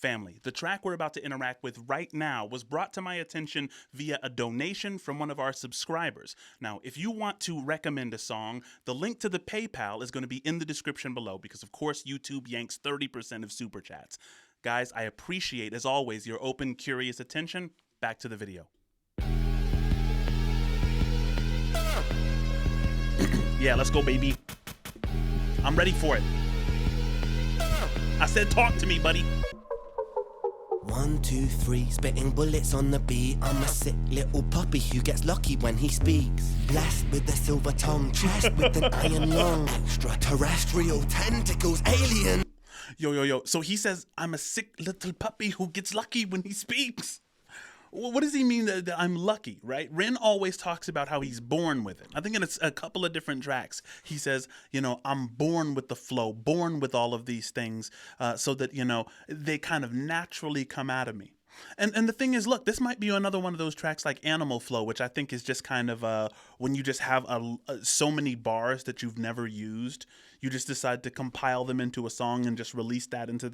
Family, the track we're about to interact with right now was brought to my attention via a donation from one of our subscribers. Now, if you want to recommend a song, the link to the PayPal is going to be in the description below because, of course, YouTube yanks 30% of super chats. Guys, I appreciate, as always, your open, curious attention. Back to the video. Yeah, let's go, baby. I'm ready for it. I said talk to me, buddy. 1, 2, 3, spitting bullets on the beat. I'm a sick little puppy who gets lucky when he speaks. Blessed with a silver tongue, chest with an iron lung. Extraterrestrial tentacles, alien. Yo. So he says, I'm a sick little puppy who gets lucky when he speaks. What does he mean that I'm lucky, right? Ren always talks about how he's born with it. I think in a couple of different tracks, he says, I'm born with the flow, born with all of these things so that, they kind of naturally come out of me. And the thing is, look, this might be another one of those tracks like Animal Flow, which I think is just kind of when you just have so many bars that you've never used, you just decide to compile them into a song and just release that into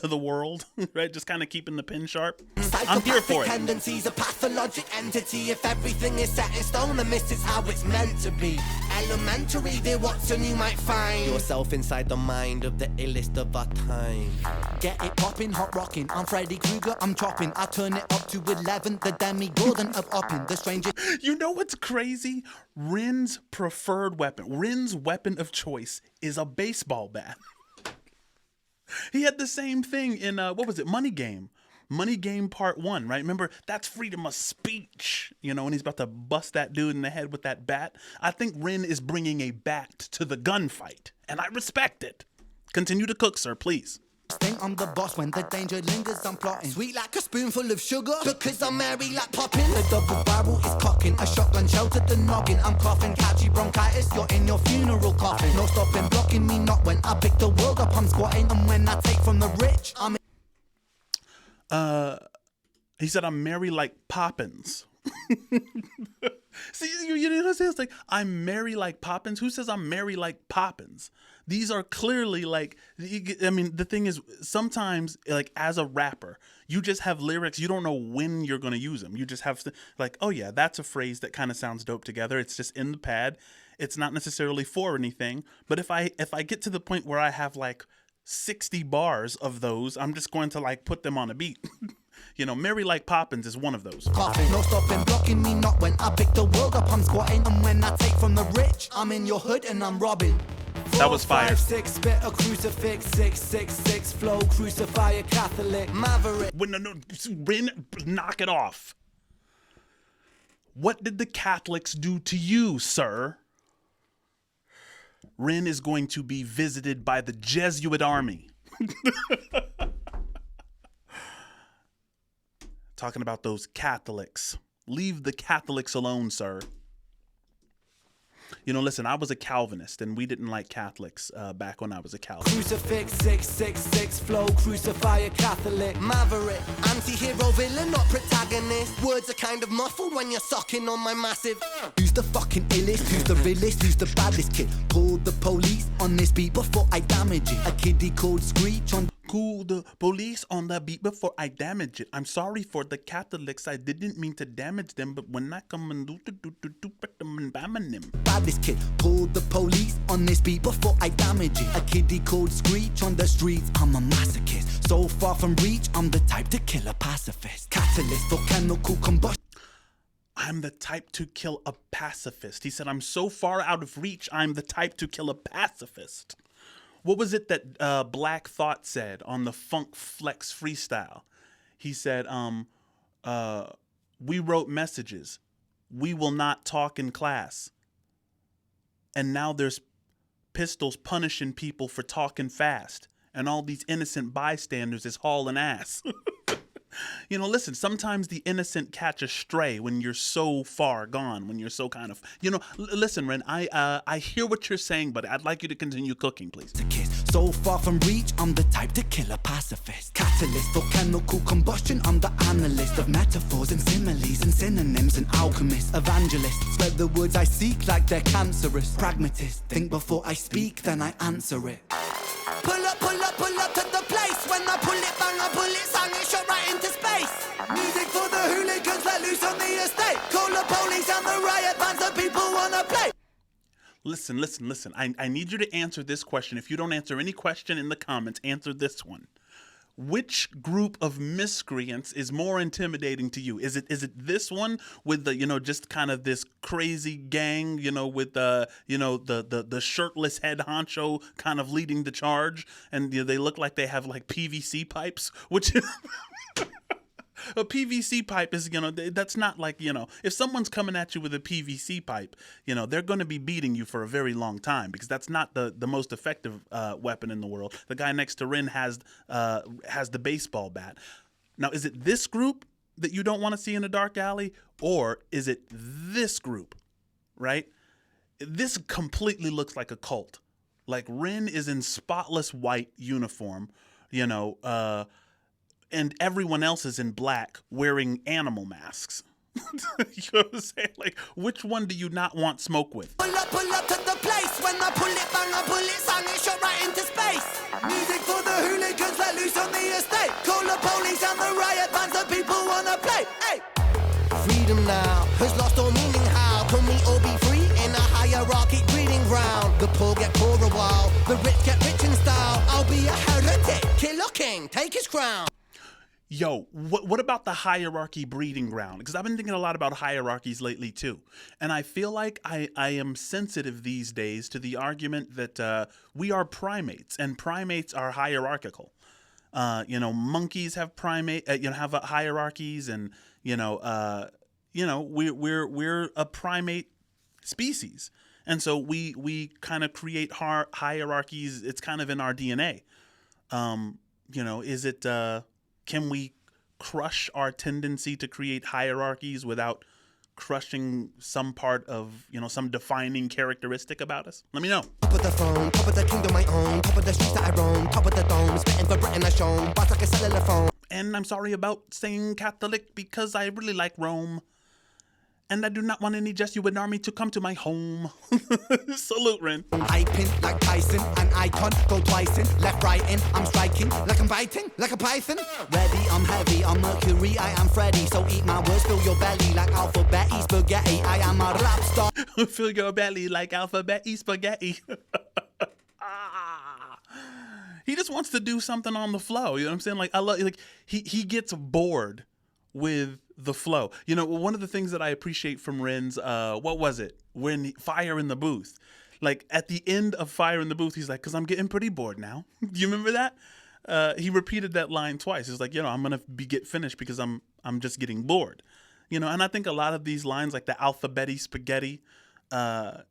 the world, right? Just kind of keeping the pin sharp. I'm here for it. Tendencies, a pathologic entity. If everything is set in stone, then this is how it's meant to be. Elementary, dear Watson, you might find yourself inside the mind of the illest of our time. Get it popping, hot rocking. I'm Freddy Krueger, I'm chopping. I turn it up to 11, the demigod of upping. The strangest. You know what's crazy? Ren's preferred weapon, Ren's weapon of choice is a baseball bat. He had the same thing in, what was it, Money Game. Money Game Part 1, right? Remember, that's freedom of speech, and he's about to bust that dude in the head with that bat. I think Ren is bringing a bat to the gunfight, and I respect it. Continue to cook, sir, please. Think I'm the boss when the danger lingers, I'm plotting. Sweet like a spoonful of sugar, because I'm merry like popping. The double barrel is cocking, a shotgun sheltered the noggin. I'm coughing, catchy bronchitis, you're in your funeral coffin. No stopping, blocking me not when I pick the world up, I'm squatting. And when I take from the rich, I'm he said I'm merry like Poppins. See, you know what I'm saying? It's like, I'm merry like Poppins. Who says I'm merry like Poppins? These are clearly like, the thing is, sometimes, like, as a rapper, you just have lyrics, you don't know when you're going to use them. You just have to, like, oh yeah, that's a phrase that kind of sounds dope together. It's just in the pad. It's not necessarily for anything. But if I get to the point where I have like 60 bars of those, I'm just going to like put them on a beat. Merry Like Poppins is one of those. Coughing, no stopping, blocking me not when I pick the world up, I'm squatting. And when I take from the rich, I'm in your hood and I'm robbing. That was fire. 5, 6, spit a crucifix, 6, 6, 6, flow, crucify a Catholic, maverick. Ren, knock it off. What did the Catholics do to you, sir? Ren is going to be visited by the Jesuit army. Talking about those Catholics. Leave the Catholics alone, sir. Listen, I was a Calvinist, and we didn't like Catholics back when I was a Calvinist. Crucifix, 6, 6, 6, flow, crucify a Catholic, maverick, anti-hero, villain, not protagonist. Words are kind of muffled when you're sucking on my massive. Who's the fucking illest? Who's the realest? Who's the baddest kid? Call the police on this beat before I damage it. A kiddie called Screech on. Call the police on the beat before I damage it. I'm sorry for the Catholics. I didn't mean to damage them, but when I come and do them. Baddest kid, call the police on this beat before I damage it. A kiddie called Screech on the streets. I'm a masochist, so far from reach. I'm the type to kill a pacifist. Catalyst for chemical combustion. I'm the type to kill a pacifist. He said, I'm so far out of reach. I'm the type to kill a pacifist. What was it that Black Thought said on the Funk Flex freestyle? He said, we wrote messages. We will not talk in class. And now there's pistols punishing people for talking fast. And all these innocent bystanders is hauling ass. Listen, sometimes the innocent catch a stray when you're so far gone, when you're so kind of, listen, Ren, I hear what you're saying, but I'd like you to continue cooking, please. So far from reach, I'm the type to kill a pacifist. Catalyst for chemical combustion, I'm the analyst of metaphors and similes and synonyms and alchemist. Evangelist, spread the words I seek like they're cancerous. Pragmatist, think before I speak, then I answer it. Pull up to the place When I pull it, bang, I pull it, sang it, shot right into space. Music for the hooligans let loose on the estate. Call the police and the riot bands that people wanna play. Listen. I need you to answer this question. If you don't answer any question in the comments, answer this one. Which group of miscreants is more intimidating to you? Is it this one with the, just kind of this crazy gang, with the, the shirtless head honcho kind of leading the charge, and they look like they have like PVC pipes, which a PVC pipe is, that's not like, if someone's coming at you with a PVC pipe, they're going to be beating you for a very long time, because that's not the most effective weapon in the world. The guy next to Ren has the baseball bat. Now, is it this group that you don't want to see in a dark alley, or is it this group, right? This completely looks like a cult. Like, Ren is in spotless white uniform, and everyone else is in black wearing animal masks. You know what I'm saying? Like, which one do you not want smoke with? Pull up to the place. When I pull it, bang, I pull it, sang it, shot right into space. Music for the hooligans let loose on the estate. Call the police and the riot bands that people wanna play. Hey! Freedom now has lost all meaning. How can we all be free in a hierarchy breeding ground? The poor get poorer while the rich get rich in style. I'll be a heretic, kill or king, take his crown. Yo, what about the hierarchy breeding ground? Because I've been thinking a lot about hierarchies lately too. And I feel like I am sensitive these days to the argument that we are primates, and primates are hierarchical. Monkeys have have hierarchies, and we're a primate species. And so we kind of create hierarchies. It's kind of in our DNA. Is it can we crush our tendency to create hierarchies without crushing some part of, some defining characteristic about us? Let me know. Top of the phone, top of the kingdom I own, top of the streets that I roam, top of the dome, spitting for Britain I shown, boss like a cellular phone. And I'm sorry about saying Catholic, because I really like Rome. And I do not want any Jesuit army to come to my home. Salute, Ren. I pin like Tyson, an icon, go twice in, left, right in, I'm striking, like I'm biting, like a python. Ready, I'm heavy, I'm Mercury, I am Freddy, so eat my words, fill your belly like alphabet, spaghetti, I am a rap star. Fill your belly like alphabet, spaghetti. He just wants to do something on the flow, you know what I'm saying? Like, I love, like, he gets bored with the flow. One of the things that I appreciate from Ren's, what was it? When Fire in the Booth. Like, at the end of Fire in the Booth, he's like, because I'm getting pretty bored now. Do you remember that? He repeated that line twice. He's like, I'm going to get finished because I'm just getting bored. And I think a lot of these lines, like the alphabet spaghetti, are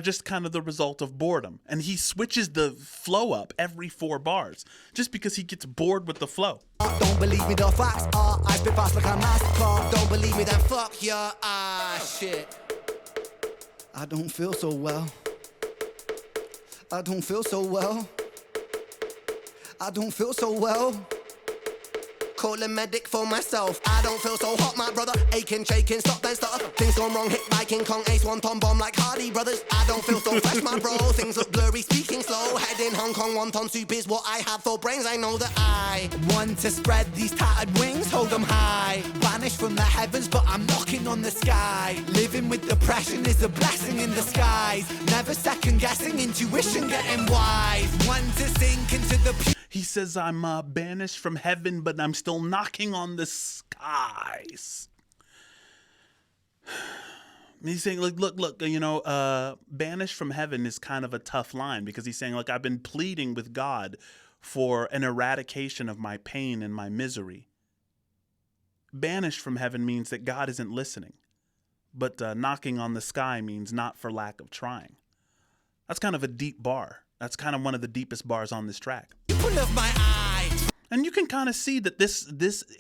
just kind of the result of boredom. And he switches the flow up every 4 bars just because he gets bored with the flow. Don't believe me, the facts are I spit fast like a NASCAR. Don't believe me, then fuck your shit. I don't feel so well. I don't feel so well. I don't feel so well. Call a medic for myself. I don't feel so hot, my brother. Aching, shaking, stop then stutter. Things gone wrong, hit by King Kong, Ace, one tom bomb like Hardy Brothers. I don't feel so fresh, my bro. Things look blurry, speaking slow. Head in Hong Kong, wonton soup is what I have for brains. I know that I want to spread these tattered wings, hold them high. Vanish from the heavens, but I'm knocking on the sky. Living with depression is a blessing in disguise. Never second guessing, intuition getting wise. Want to sink into the He says, I'm banished from heaven, but I'm still knocking on the skies. He's saying, look, banished from heaven is kind of a tough line, because he's saying, look, I've been pleading with God for an eradication of my pain and my misery. Banished from heaven means that God isn't listening, but knocking on the sky means not for lack of trying. That's kind of a deep bar. That's kind of one of the deepest bars on this track. of my eye. And you can kind of see that this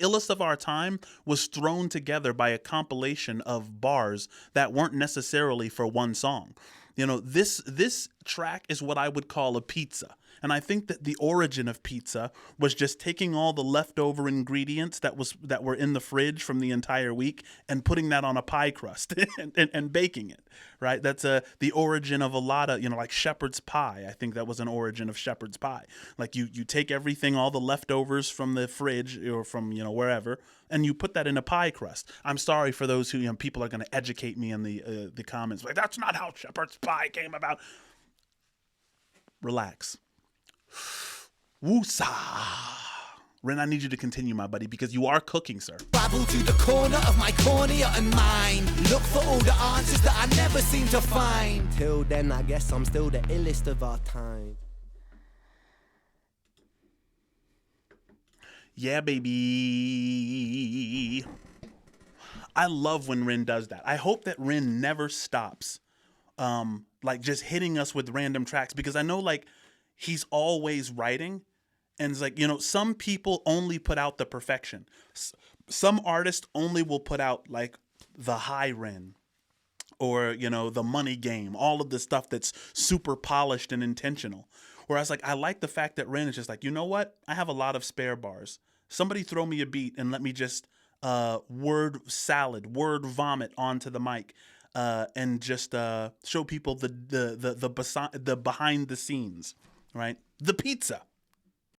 Illest of our time was thrown together by a compilation of bars that weren't necessarily for one song. This track is what I would call a pizza. And I think that the origin of pizza was just taking all the leftover ingredients that were in the fridge from the entire week and putting that on a pie crust and baking it, right? That's the origin of a lot of, like shepherd's pie. I think that was an origin of shepherd's pie. Like you take everything, all the leftovers from the fridge or from, wherever, and you put that in a pie crust. I'm sorry for those who, people are going to educate me in the comments. Like, that's not how shepherd's pie came about. Relax. Woosah. Ren, I need you to continue, my buddy, because you are cooking, sir. Travel to the corner of my cornea and mind. Look for all the answers that I never seem to find. Till then, I guess I'm still the illest of our time. Yeah, baby. I love when Ren does that. I hope that Ren never stops, just hitting us with random tracks, because I know, he's always writing, and it's some people only put out the perfection. Some artists only will put out, the high Ren, or, the money game, all of the stuff that's super polished and intentional. Whereas, I like the fact that Ren is just you know what? I have a lot of spare bars. Somebody throw me a beat and let me just word salad, word vomit onto the mic, and just show people the behind the scenes, right? The pizza.